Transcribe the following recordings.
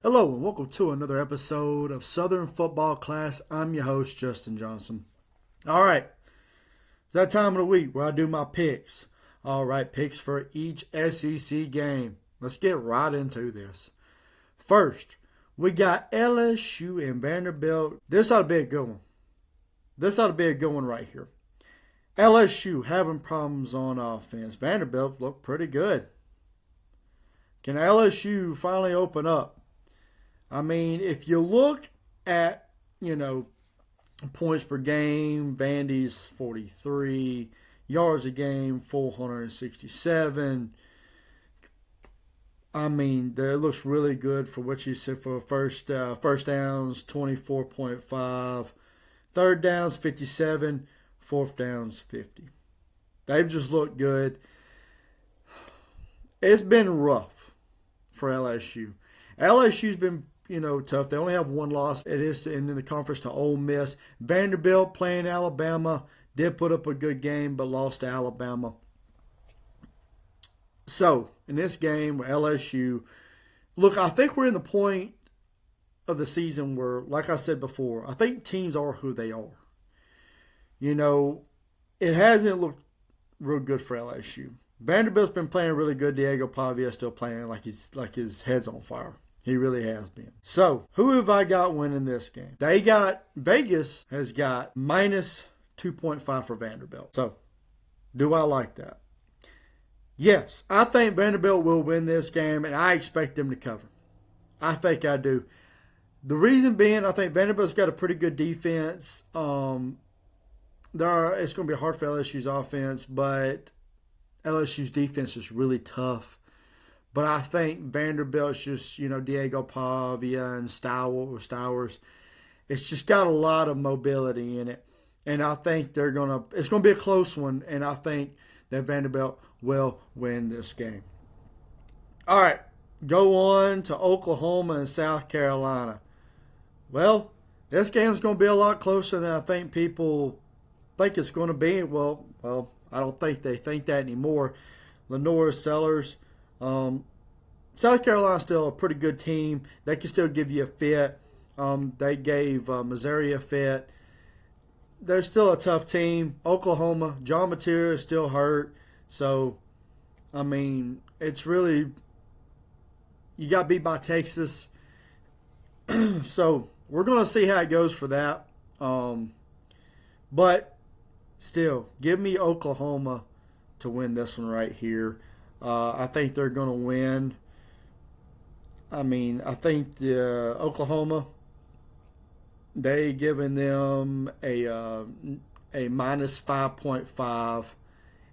Hello and welcome to another episode of Southern Football Class. I'm your host, Justin Johnson. All right, it's that time of the week where I do my picks. All right, picks for each SEC game. Let's get right into this. First, we got LSU and Vanderbilt. This ought to be a good one. This ought to be a good one right here. LSU having problems on offense. Vanderbilt looked pretty good. Can LSU finally open up? I mean, if you look at, points per game, Vandy's 43, yards a game, 467. I mean, it looks really good for what you said for first downs, 24.5, third downs, 57, fourth downs, 50. They've just looked good. It's been rough for LSU. LSU's been tough. They only have one loss. It is in the conference to Ole Miss. Vanderbilt playing Alabama did put up a good game, but lost to Alabama. So in this game with LSU, look, I think we're in the point of the season where, like I said before, I think teams are who they are. It hasn't looked real good for LSU. Vanderbilt's been playing really good. Diego Pavia still playing like his head's on fire. He really has been. So, who have I got winning this game? Vegas has got minus 2.5 for Vanderbilt. So, do I like that? Yes, I think Vanderbilt will win this game, and I expect them to cover. I think I do. The reason being, I think Vanderbilt's got a pretty good defense. It's going to be hard for LSU's offense, but LSU's defense is really tough. But I think Vanderbilt's just, Diego Pavia and Stowers. It's just got a lot of mobility in it. And I think it's going to be a close one. And I think that Vanderbilt will win this game. All right, go on to Oklahoma and South Carolina. Well, this game's going to be a lot closer than I think people think it's going to be. Well, I don't think they think that anymore. Lenore Sellers. South Carolina's still a pretty good team. They can still give you a fit. They gave Missouri a fit. They're still a tough team. Oklahoma, John Mateer is still hurt. So, I mean, it's really, you got beat by Texas. So, we're going to see how it goes for that. But, still, give me Oklahoma to win this one right here. I think they're going to win. I mean, I think the Oklahoma, they giving them a minus 5.5.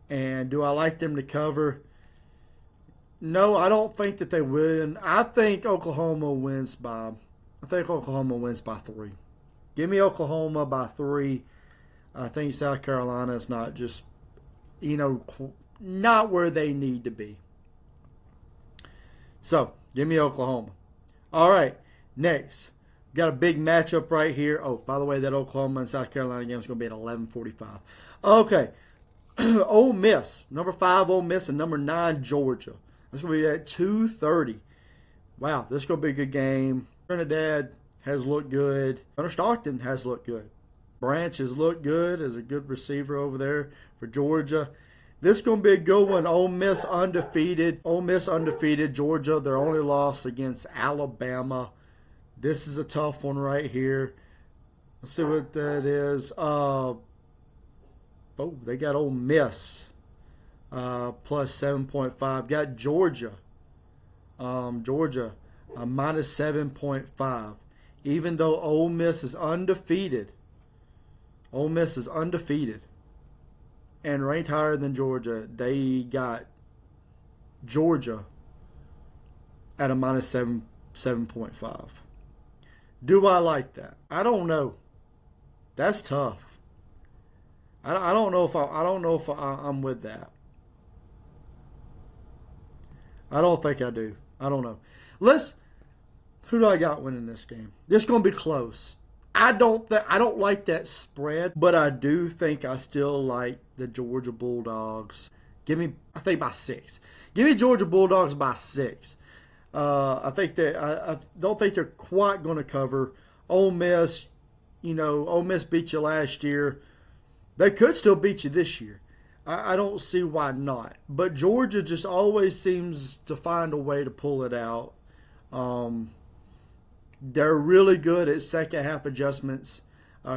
And do I like them to cover? No, I don't think that they win. I think Oklahoma wins by 3. Give me Oklahoma by 3. I think South Carolina is not just, not where they need to be. So, give me Oklahoma. All right, next. Got a big matchup right here. Oh, by the way, that Oklahoma and South Carolina game is going to be at 11:45. Okay, Ole Miss. Number 5, Ole Miss, and number 9, Georgia. That's going to be at 2:30. Wow, this is going to be a good game. Trinidad has looked good. Hunter Stockton has looked good. Branch has looked good as a good receiver over there for Georgia. This is going to be a good one. Ole Miss undefeated. Georgia, their only loss against Alabama. This is a tough one right here. Let's see what that is. They got Ole Miss plus 7.5. Got Georgia. Georgia minus 7.5. Even though Ole Miss is undefeated. And ranked higher than Georgia. They got Georgia at a minus 7.5. Do I like that? I don't know. That's tough. I don't know if I'm with that. I don't think I do. I don't know. Who do I got winning this game? This is going to be close. I don't like that spread, but I do think I still like the Georgia Bulldogs. I think by 6. Give me Georgia Bulldogs by 6. I don't think they're quite going to cover. Ole Miss, Ole Miss beat you last year. They could still beat you this year. I don't see why not. But Georgia just always seems to find a way to pull it out. They're really good at second half adjustments.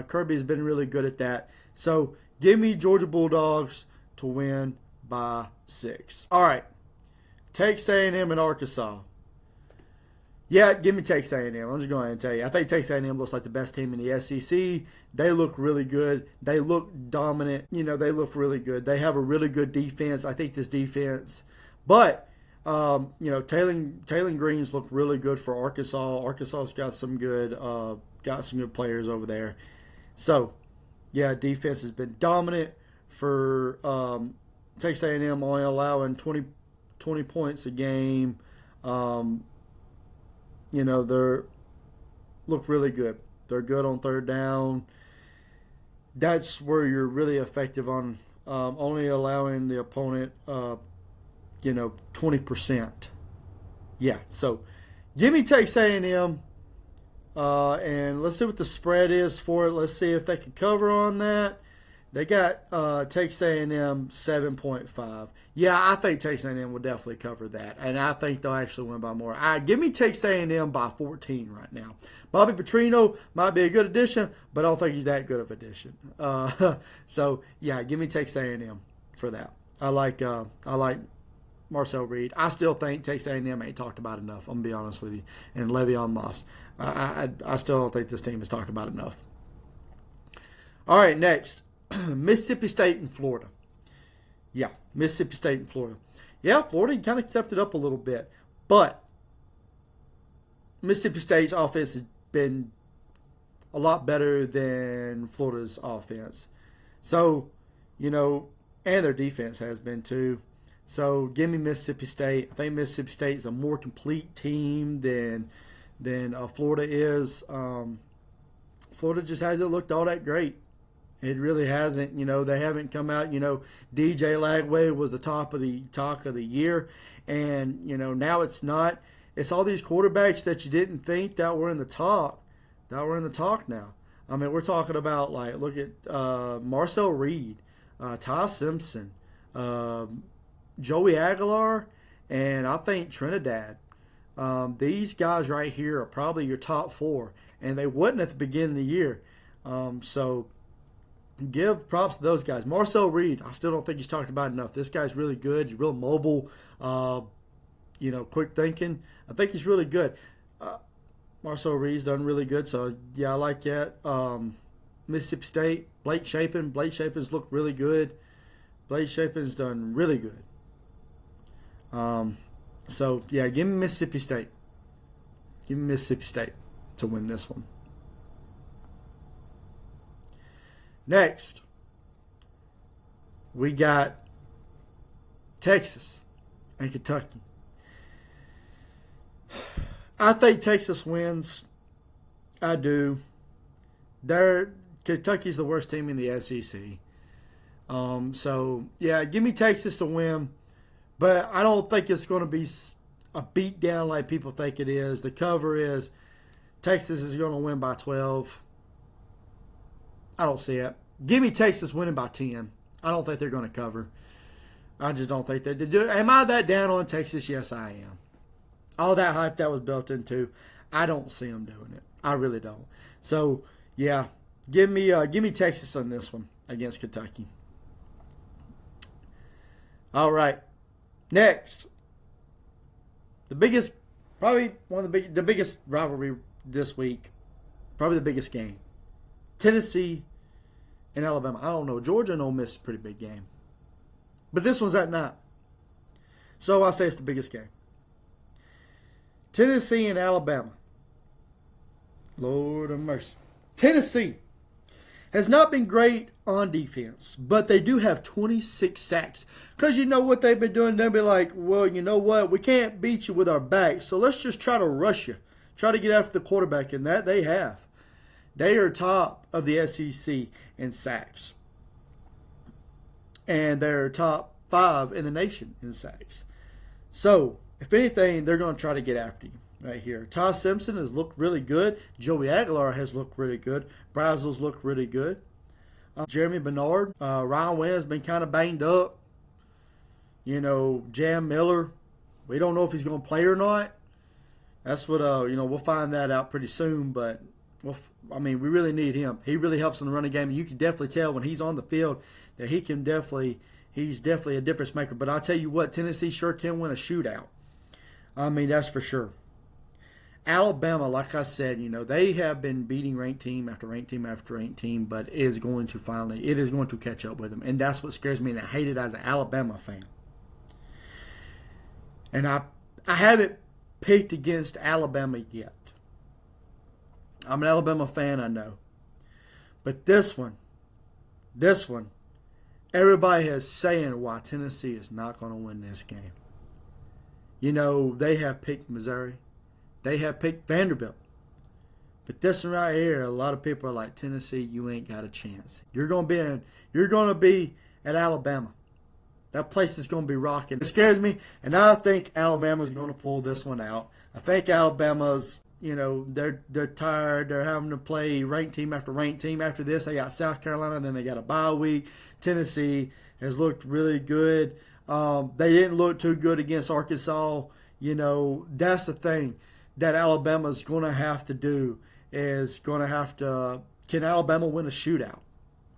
Kirby's been really good at that. So give me Georgia Bulldogs to win by 6. All right, Texas A&M and Arkansas. Yeah, give me Texas A&M. I'm just going to tell you. I think Texas A&M looks like the best team in the SEC. They look really good. They look dominant. They look really good. They have a really good defense. I think this defense. But, Taylor Greens look really good for Arkansas. Arkansas's got some good players over there. So, yeah, defense has been dominant for Texas A&M, only allowing 20 points a game. They look really good. They're good on third down. That's where you're really effective on only allowing the opponent, 20%. Yeah, so give me Texas A&M, and let's see what the spread is for it. Let's see if they can cover on that. They got Texas A&M 7.5. Yeah, I think Texas A&M will definitely cover that, and I think they'll actually win by more. Give me Texas A&M by 14 right now. Bobby Petrino might be a good addition, but I don't think he's that good of an addition. So yeah, give me Texas A&M for that. I like Marcel Reed. I still think Texas A&M ain't talked about enough. I'm gonna be honest with you. And Le'Veon Moss. I still don't think this team is talked about enough. All right, next. Mississippi State and Florida. Yeah, Mississippi State and Florida. Yeah, Florida kind of stepped it up a little bit. But Mississippi State's offense has been a lot better than Florida's offense. So, and their defense has been too. So give me Mississippi State. I think Mississippi State is a more complete team than Florida is. Florida just hasn't looked all that great. It really hasn't. They haven't come out. DJ Lagway was the talk of the year, and now it's not. It's all these quarterbacks that you didn't think that were in the talk now. I mean, we're talking about look at Marcel Reed, Ty Simpson, Joey Aguilar, and I think Trinidad. These guys right here are probably your top 4, and they wasn't at the beginning of the year. So give props to those guys. Marcel Reed, I still don't think he's talked about enough. This guy's really good. He's real mobile, quick thinking. I think he's really good. Marcel Reed's done really good, so yeah, I like that. Mississippi State, Blake Shapen. Blake Shapen's looked really good. Blake Shapen's done really good. So yeah, give me Mississippi State. Give me Mississippi State to win this one. Next, we got Texas and Kentucky. I think Texas wins. I do. Kentucky's the worst team in the SEC. So, yeah, give me Texas to win. But I don't think it's going to be a beatdown like people think it is. The cover is Texas is going to win by 12. I don't see it. Give me Texas winning by 10. I don't think they're going to cover. I just don't think they do. Am I that down on Texas? Yes, I am. All that hype that was built into, I don't see them doing it. I really don't. So, yeah, give me Texas on this one against Kentucky. All right. Next, the biggest, probably one of the biggest rivalry this week, probably the biggest game. Tennessee and Alabama. I don't know. Georgia and Ole Miss is a pretty big game. But this one's at night. So I say it's the biggest game. Tennessee and Alabama. Lord of mercy. Tennessee has not been great on defense, but they do have 26 sacks. Because you know what they've been doing? They'll be like, well, you know what? We can't beat you with our backs, so let's just try to rush you. Try to get after the quarterback, and that they have. They are top of the SEC in sacks. And they're top 5 in the nation in sacks. So, if anything, they're going to try to get after you right here. Ty Simpson has looked really good. Joey Aguilar has looked really good. Brazel's looked really good. Jeremy Bernard. Ryan Wynn's been kind of banged up. Jam Miller, we don't know if he's going to play or not. That's what, we'll find that out pretty soon. But, we really need him. He really helps in the running game. And you can definitely tell when he's on the field that he's definitely a difference maker. But I'll tell you what, Tennessee sure can win a shootout. That's for sure. Alabama, like I said, they have been beating ranked team after ranked team after ranked team, but it is going to catch up with them. And that's what scares me, and I hate it as an Alabama fan. And I haven't picked against Alabama yet. I'm an Alabama fan, I know. But this one, everybody is saying why Tennessee is not going to win this game. They have picked Missouri. They have picked Vanderbilt. But this one right here, a lot of people are like, Tennessee, you ain't got a chance. You're going to be at Alabama. That place is going to be rocking. It scares me, and I think Alabama's going to pull this one out. I think Alabama's, they're tired. They're having to play ranked team after ranked team. After this, they got South Carolina, then they got a bye week. Tennessee has looked really good. They didn't look too good against Arkansas. That's the thing that Alabama's going to have to do is can Alabama win a shootout?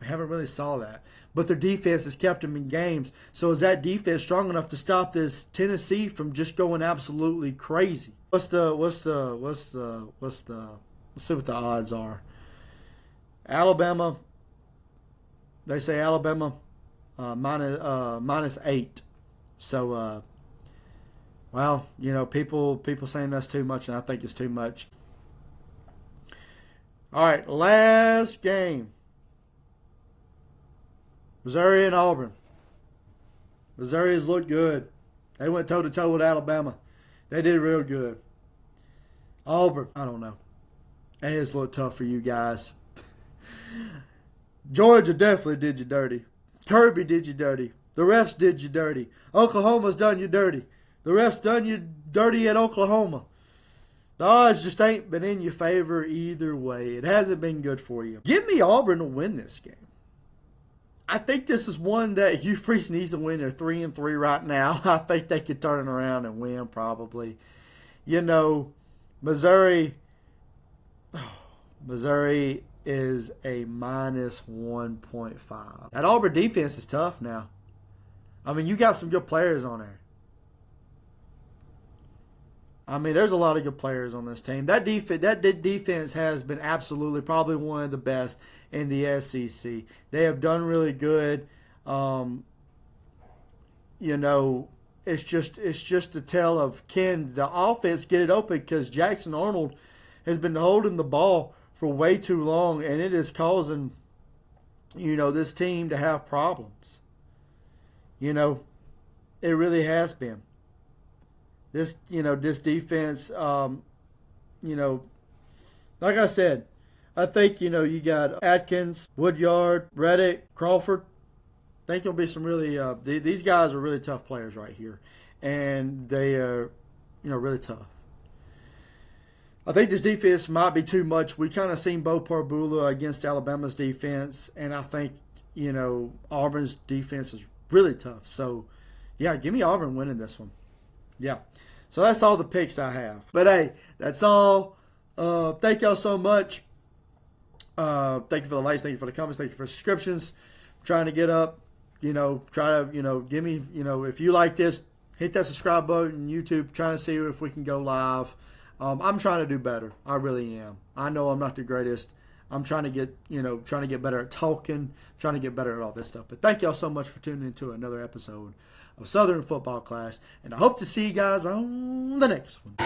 I haven't really saw that. But their defense has kept them in games. So is that defense strong enough to stop this Tennessee from just going absolutely crazy? Let's see what the odds are. Alabama, they say Alabama minus 8. So, people saying that's too much, and I think it's too much. All right, last game. Missouri and Auburn. Missouri has looked good. They went toe-to-toe with Alabama. They did real good. Auburn, I don't know. It has looked tough for you guys. Georgia definitely did you dirty. Kirby did you dirty. The refs did you dirty. Oklahoma's done you dirty. The refs done you dirty at Oklahoma. The odds just ain't been in your favor either way. It hasn't been good for you. Give me Auburn to win this game. I think this is one that Hugh Freeze needs to win. They're 3-3 right now. I think they could turn it around and win probably. Missouri is a minus 1.5. That Auburn defense is tough now. You got some good players on there. There's a lot of good players on this team. That defense has been absolutely probably one of the best in the SEC. They have done really good. It's just a tell of can the offense get it open, because Jackson Arnold has been holding the ball for way too long, and it is causing this team to have problems. It really has been. This defense, like I said, I think, you got Atkins, Woodyard, Reddick, Crawford. I think there'll be some really, these guys are really tough players right here. And they are, really tough. I think this defense might be too much. We kind of seen Bo Parbula against Alabama's defense. And I think, Auburn's defense is really tough. So, yeah, give me Auburn winning this one. Yeah. So that's all the picks I have. But, hey, that's all. Thank y'all so much. Thank you for the likes. Thank you for the comments. Thank you for subscriptions. I'm trying to get up. Try to, give me, if you like this, hit that subscribe button on YouTube. Trying to see if we can go live. I'm trying to do better. I really am. I know I'm not the greatest. I'm trying to get, better at talking, trying to get better at all this stuff. But thank y'all so much for tuning into another episode of Southern Football Clash. And I hope to see you guys on the next one.